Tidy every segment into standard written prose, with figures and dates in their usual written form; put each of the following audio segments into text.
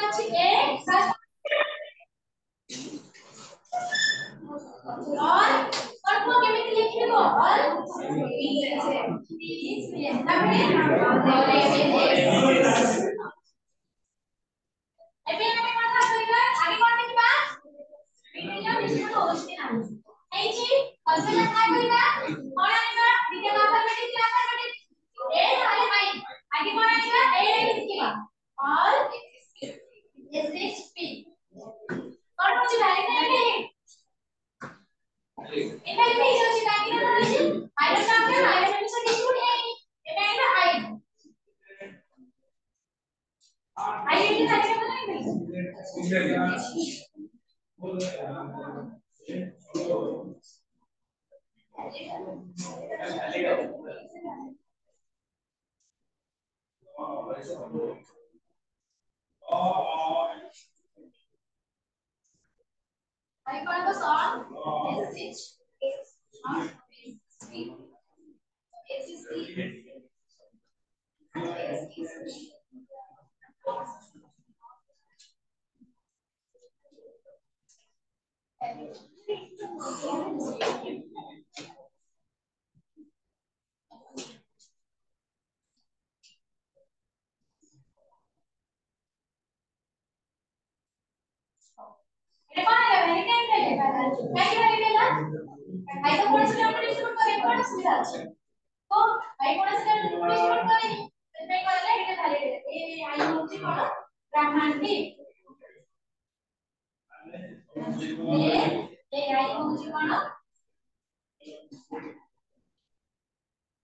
ଅଛି a all କଣ କେମିତି ଲେଖିବ all ତାପରେ ଏବେ ଆମେ କଥା କହିବା ଆগে କଣ ଲେଖିବା ବିଜ୍ଞାନ ବିଷୟ ହଉଛି ନା ହେଇଛି ଅଜଲା काय କରିବା କଣ ଆଣିବା ବିଜ୍ଞାନ ଆଲଫାବେଟିକ ଏ ତାହେଲେ i ଆगे କଣ ଆଣିବା a ଲେଖିବା all SHP କଣ ହଉଛି ଭ୍ୟାଲିଡ এটা লিখে যাচ্ছে কাকে না বলেছি আইরন নামে আইরন মিশন ডিসপুট এই এটা এটা আই আই এর কাছে বলে আই কোন তো সন SH এটা কোন है ভ্যালিডেট है কাকে ভ্যালিডেট है ভাই তো কোন সেটা আমরা ডিসপুট করে কোন সুবিধা আছে তো ভাই কোন সেটা ডিসপুট করেনি সেটাই করলে এটা ভ্যালিডেট এই আই হচ্ছে কোন ব্রাহ্মণটি এই আই হচ্ছে কোন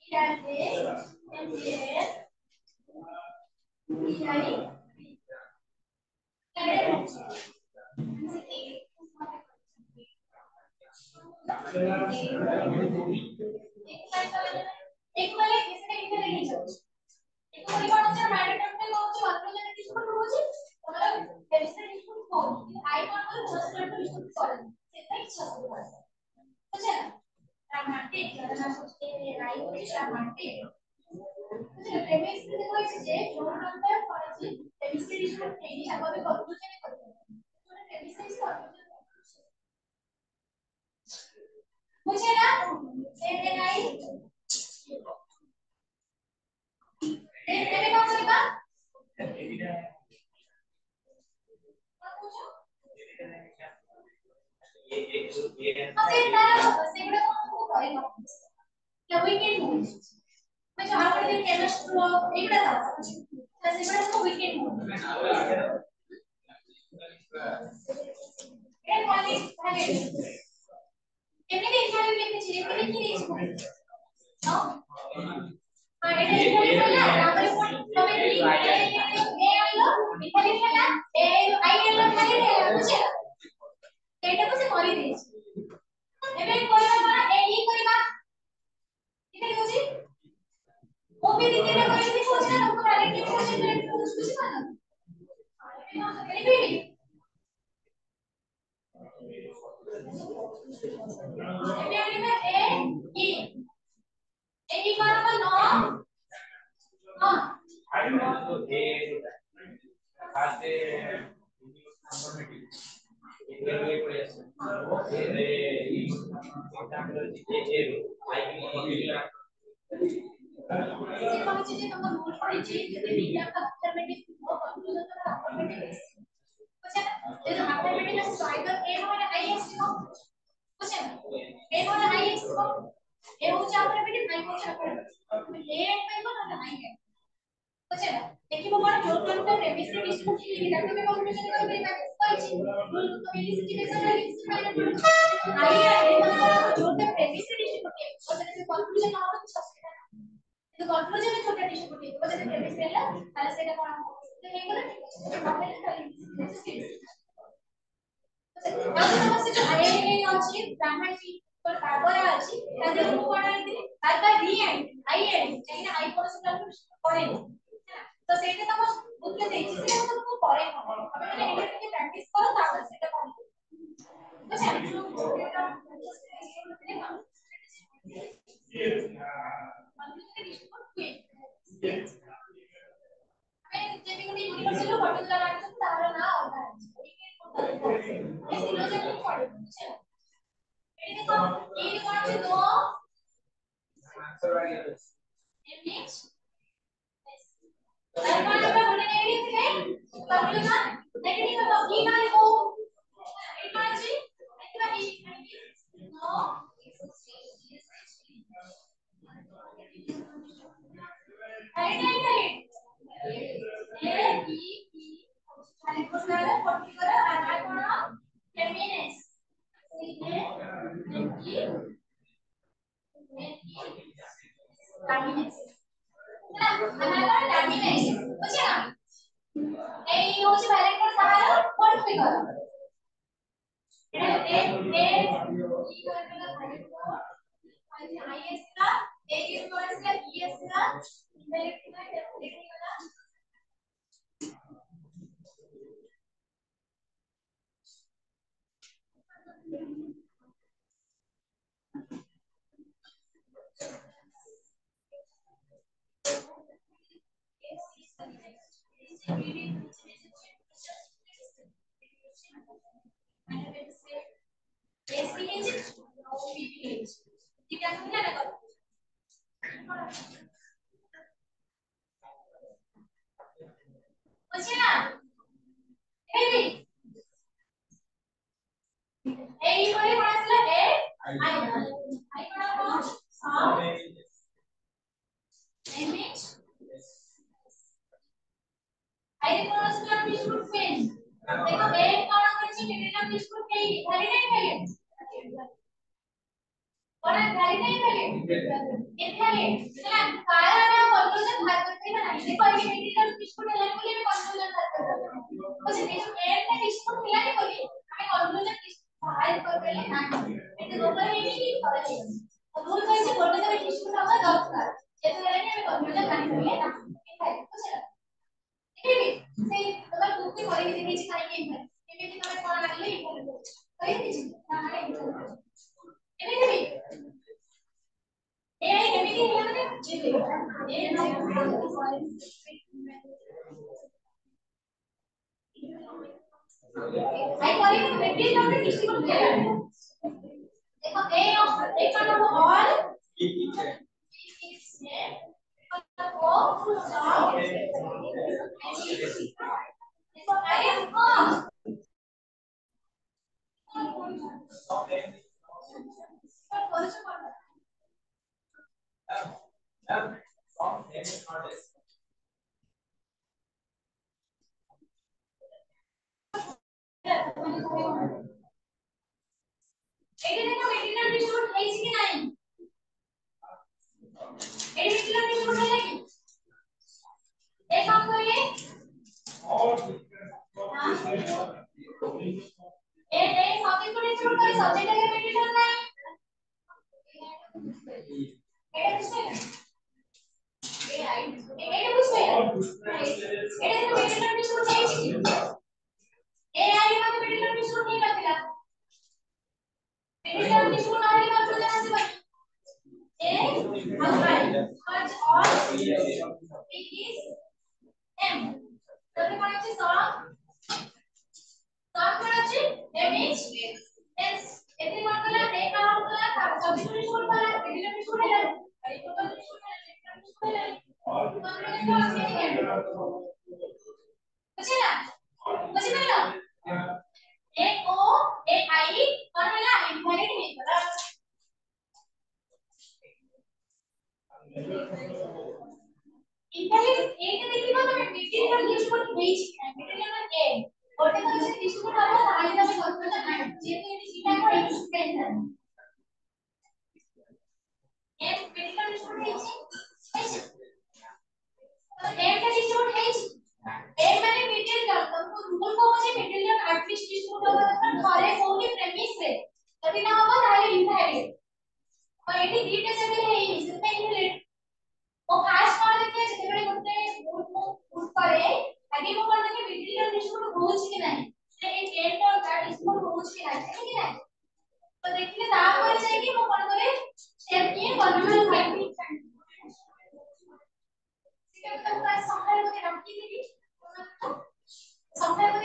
এটা এ এমএস ইআই एक वाले इसने लिखे नहीं चाहिए एक वाली कौन सा मैटर करते कौन सी बात में डिस्कस होची मतलब केमिस्ट्री डिस्कस हो आई कौन को होस्टल को डिस्कस करें সেটা ইচ্ছা হবে বুঝছেন গ্রামাটিক যারা হচ্ছে রাই হচ্ছে গ্রামাটিক বুঝছেন কেমিস্ট্রি কইছে যে ফোন নাম্বার করেছে কেমিস্ট্রি ডিসকাস নেই আবার কনফিউশন করতে মানে কেমিস্ট্রি কনফিউশন বুঝে না এতে নাই এতে কত করবা আচ্ছা তারা সেগুলো কোন করে না উইকেন্ড মুভি মানে আমাদের কেমিস্ট্রি এগুলা আছে সেগুলো তো উইকেন্ড মুভি এর মানে তাহলে এমনি এখানে লিখেছি এখানে কি লিখছি নাও আর এটা এখানে হলো আমাদের কোন তবে কি এ হলো এখানে হলো এ আই এর খালি বুঝে এটা তো সে করে দিয়েছি ଏବେ କରିବା କଣ ଏ ଇ କରିବା ঠিক আছে ও বি দিকে করে দিই কোশ্চেন हमको डायरेक्टली क्वेश्चन में कुछ माना अरे ना वेरी ଏବେ ଆଣିବା ଏ ଇ बराबर 9 हां ए फास्ट এগুলো করে আছে এ ই এটা আমরা যে এ আই ये कौन सी चीज तुमको नोट पड़ी चाहिए जैसे मीडिया का अल्टरनेटिव हो कंक्लूजन का अल्टरनेटिव कुछ है जैसे अल्टरनेटिव है स्ट्राइकर ए होना आईएक्स को कुछ है ए होना आईएक्स को ए हो चाहे अल्टरनेटिव आई हो चाहे अल्टरनेटिव ए एंड पे को ना आई है कुछ है देखिए वो बड़ा टोटल का रेमिस्ट्री डिस्ट्रीब्यूशन लिखी जाती है कंक्लूजन कर देना कोई रूल तो मेरी सिचुएशन में लिखी है आई है जो तक रेमिस्ट्री डिस्ट्रीब्यूशन और जैसे कंक्लूजन ना हो तो तो कंक्लूजन में छोटा डिस्ट्रीब्यूट हो जैसे प्रेमिस रहला ताले सेटा कोन तो हे गला ठीक है नॉर्मल खाली आज समस्या जो आए है अछि ब्राह्मण जी पर पावर अछि तादे को कोन आइते बार बार री आई आई चाहिए आई परसेंट करे तो सेटा तो बुक ले देछि से तुमको करे हमें मैंने एटा के प्रैक्टिस करो तापर सेटा कोन बुझे ଆମେ ଯେମିତି ୟୁନିଭର୍ସିଟିରୁ ପର୍ଟିକୁଲାର ଆଣିଛୁ ତାର दरकार है ये सिलोजिज्म पढ़ो बुझे ये देखो ये कौन से दो इमेज लाइक मान लो बोलने नेगेटिव थे कंक्लूजन नेगेटिव का तो ई ना लिखो ए मान जी एक्टिवा ई नो राइट राइट ए बी ई खाली पुष्कर पट्टी करो आ कोन फेमिनिस्ट सीधे फेमिनिस्ट ना हमारा फेमिनिस्ट बुझे ना এই হচ্ছে ভ্যালিড কোড কাহার মডিফাই করো এটা এ কি করবে না ভ্যালিড কোড মানে আইএস টা এ কি করেছে ইএস টা ইনভ্যালিড কিনা দেখে নিবা SPH no PPH ঠিক আছে না দেখো বুঝছি না এই এই করে পড়াছিল এ আই আই কোন কোন সাম ইমেজ আই কোন স্কয়ার বিস্কুট পেন देखो ए कोन करछि मिडिल बिस्कुट के भरी नहीं भले कोन भरी नहीं भले इथले चला काया ना कंक्लूजन बात करते हैं ना देखो ये मिडिल बिस्कुट है बोली मैं कंक्लूजन बात कर रहा हूं बस ये जो ए का बिस्कुट मिला नहीं बोली हमें कंक्लूजन बात कर रहे हैं ना ये तो ऊपर ही नहीं कर रहे हैं रूल कैसे बोलने का बिस्कुट होगा दरकार ये तो करेंगे हमें कंक्लूजन बात करेंगे ना ठीक है ठीक है से तुम्हारे बुक में पढ़ी हुई देखी खाई के एमएटी तमे कोन लागले ई कर कहि दी ना हां एमएटी ए आई एमएटी होला माने ए आई करी ना बेटी हमने डिस्ट्रीब्यूट किया देखो ए का नाम ऑल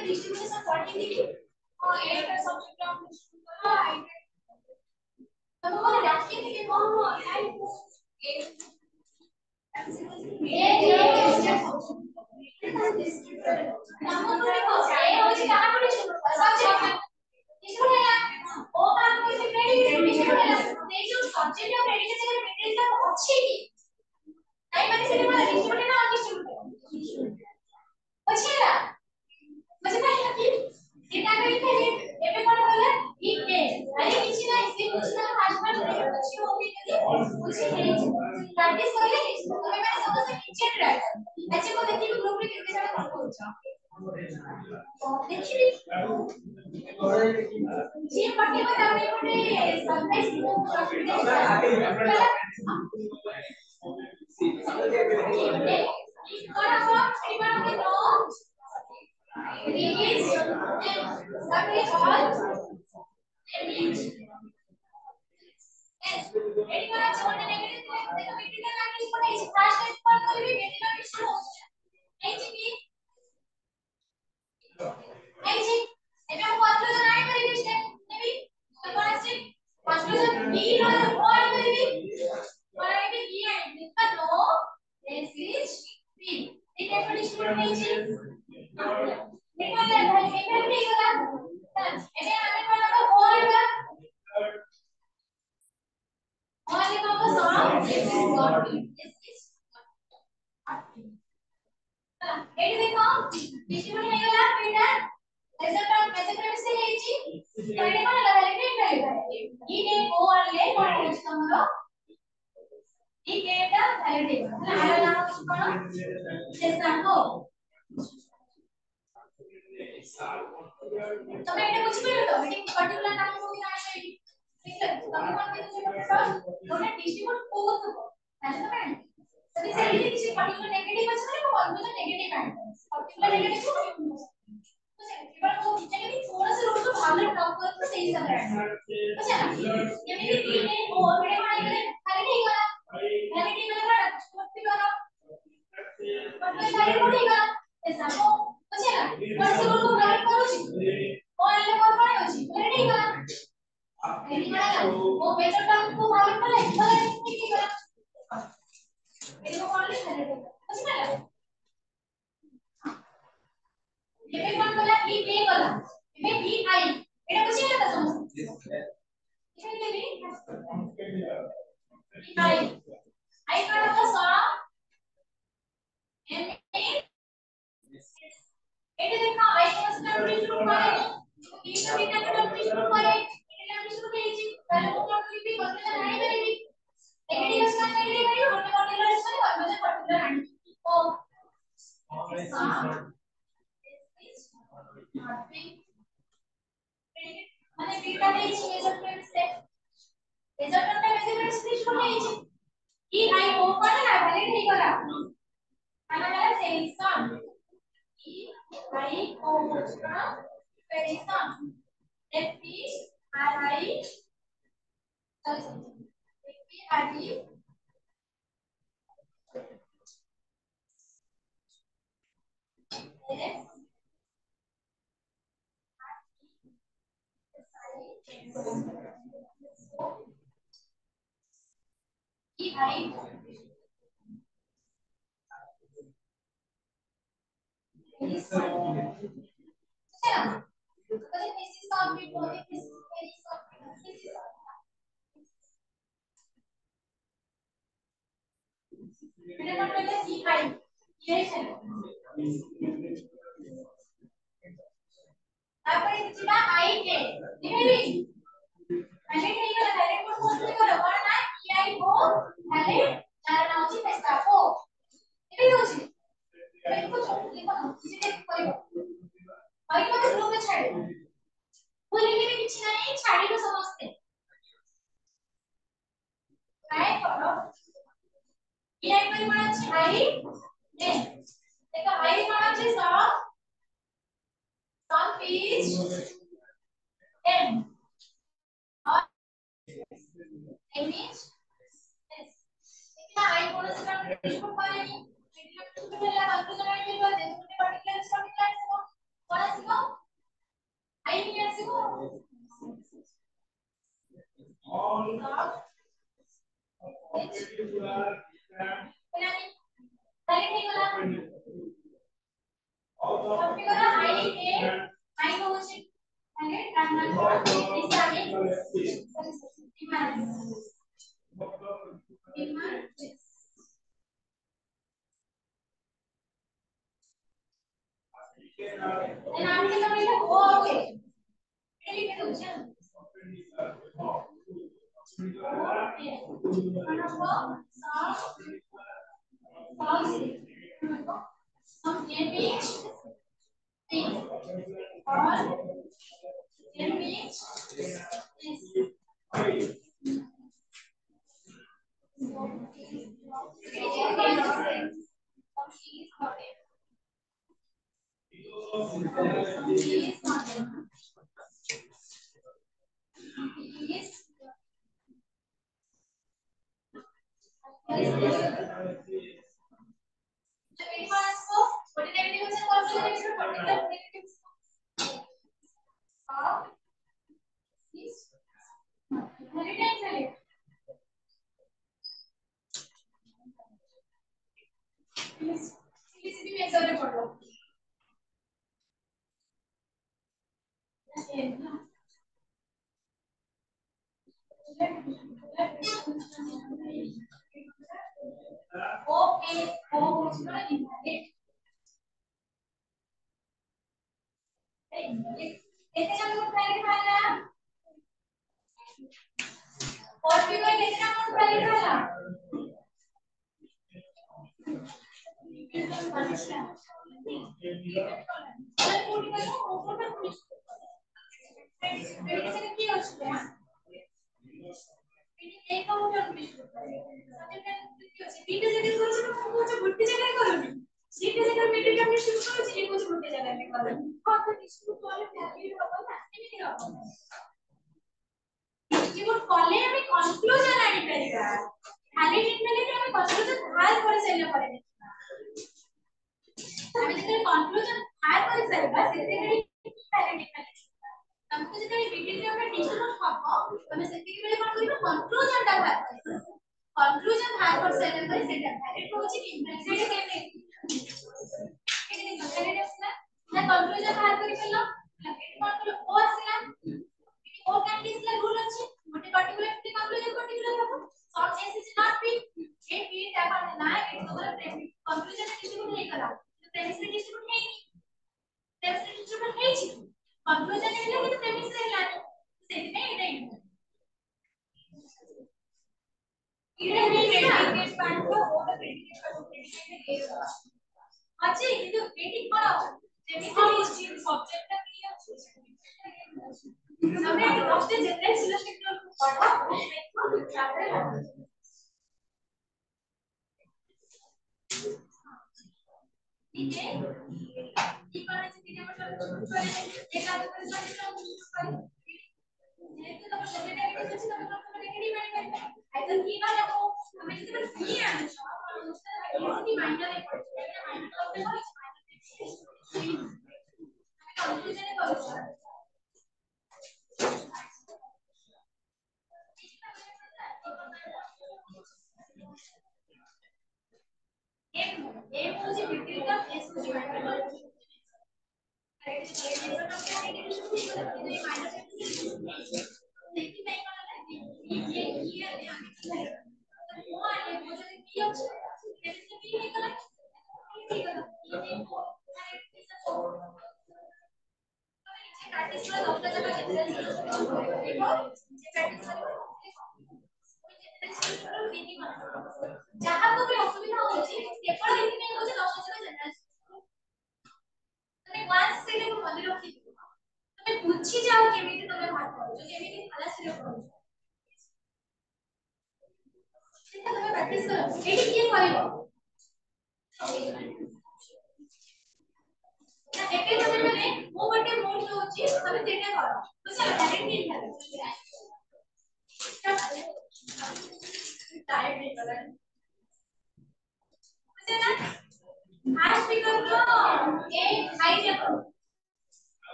मैं डिस्ट्रीब्यूशन पढ़ी थी और ए का सब्जेक्ट हम करो आई तो वो रखी थी वो आई ए जो स्टेप नाम तो देखो ए होची कहां पर सब्जेक्ट इसको है ओ काम को से क्रेडिट इसको है ये जो सब्जेक्ट और क्रेडिट से मेटेरियल अच्छी की नहीं माने से माने डिस्ट्रीब्यूट ना अनडिस्ट्रीब्यूट बुझिएगा बुझे पाइला कि एटा करी थे एबे कोन होला ई ए अरे किछि नाही से कुछ ना फास्ट फास्ट अच्छी होगी कदी कुछ नहीं प्रैक्टिस करले इसको तमे मैंने समझ नीचे राइट अच्छे को देखिए ग्रुप में कितने सारा काम होचा देखिए जी पट्टी बता रही पट्टी सरप्राइज તમે એને પૂછી પડ્યો તો એક પર્ટિક્યુલર નામ નું નામ છે ठीक है તમે કોણ કીધું છે તમને ડિસ્ટ્રીબ્યુટ કોણ થતો એટલે તમે ଯଦି ସେ କିଛି ପର୍ଟିକୁଲାର ନେଗେଟିଭ ଅଛି ମାନେ ମୁଁ କନ୍ଫ୍ୟୁଜନ ନେଗେଟିଭ ଆଡ ପର୍ଟିକୁଲାର ନେଗେଟିଭ କୁ ବୁଝିଲେ କେବଳ ମୁଁ ଯେମିତି କୌଣସି ରୁଲ କୁ ଭାବରେ ଟପ୍ କରୁଛୁ ସେଇ ହିସାବରେ ଆଡ ବୁଝିଲା ଯେମିତି ବି ଏ ଓ ଏଡେ ମାଇଲେ ଖାଲି ହେଇଗଲା ନେଗେଟିଭ ହେଲା ସ୍ମୃତି କର ପର୍ଟିକୁଲାର ସାଇଡ ପଡିଗଲା ଏସବୁ ବୁଝିଲା କୌଣସି ରୁଲ କୁ ଭାବରେ କରୁଛି और ले और बड़े होची रेडी करा रेडी करा वो मेथड टर्म को भाग में ले भले ठीक करा इसको कौन ले रेडी समझ में आया ये भी कौन बोला ई ए वाला ये बी आई এটা বুঝিয়ে গেল সমস্যা এখানে বি आई आई का मतलब सा एम ए এটা দেখো आई का मतलब शुरू करें ई का भी कैपिटल में शुरू करें এটা আমি শুরু করেছি তাহলে কোন লিপি করতে জানাই পারিবি নেগেটিভ স্কয়ার নেগেটিভ পারিবি ওটা পর্টিকুলার স্কয়ার আর মানে পর্টিকুলার আনি ও মানে বিটা দিয়েছি measurement step measurement measurement step শুরু করেছি ই আই ও করে না ভ্যালিড হই গলা আনা গেল সেন্সন ই আই ও না variation FP RI sorry FP RI EI তারপরে যেটা আই কে দিবেনি ভ্যালিড হয়ে গেল ভ্যালিড কোড বলতে গেল কোন না ইআই ও ভ্যালিড তার নাম হচ্ছে পেস্টাফো এটাই হচ্ছে দেখো লিখো সেটা করিব আই মতে গ্রুপে ছাড়ে ভুলিলে भी কিছু নাই ছাড়িলো সমস্তে ট্রাই করো ইআই পরিমাণ আছে আই এ দেখো আই মান আছে सम is n और n is s इतना आई बोनस का डिस्ट्रीब्यूट करेंगे डिस्ट्रीब्यूट करने लगा तो जरा ये तो देखो पर्टिकुलर को कौन सा आसीबो आई नहीं आसीबो और नहीं गला कॉपी करा आई ए आई को होची आगे ट्रांसफर इस आगे demand and after the minute go okay really get होची हम ये बीच और ये बीच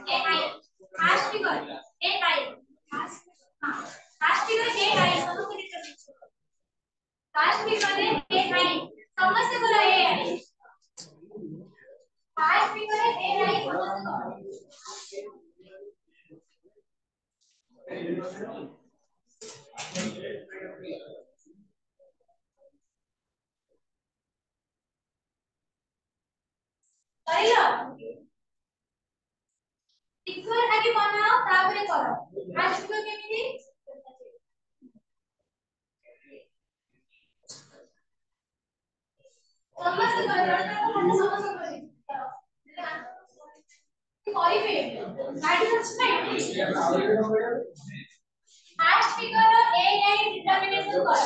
ए आई हाश फिगर ए आई हाश हां हाश फिगर ए आई समझ हाश फिगर ए आई समझ बोलो ए आई हाश फिगर ए आई समझ करियो फिगर आगे बनाओ ताପରେ करो हाश फिगर केमिति समस्त करो समस्त କରିବେ ଗାଡି ଅଛି ନା ହାଶ ଫିଗର ଏ ଆଇ ଡିଟରମିନେସନ କର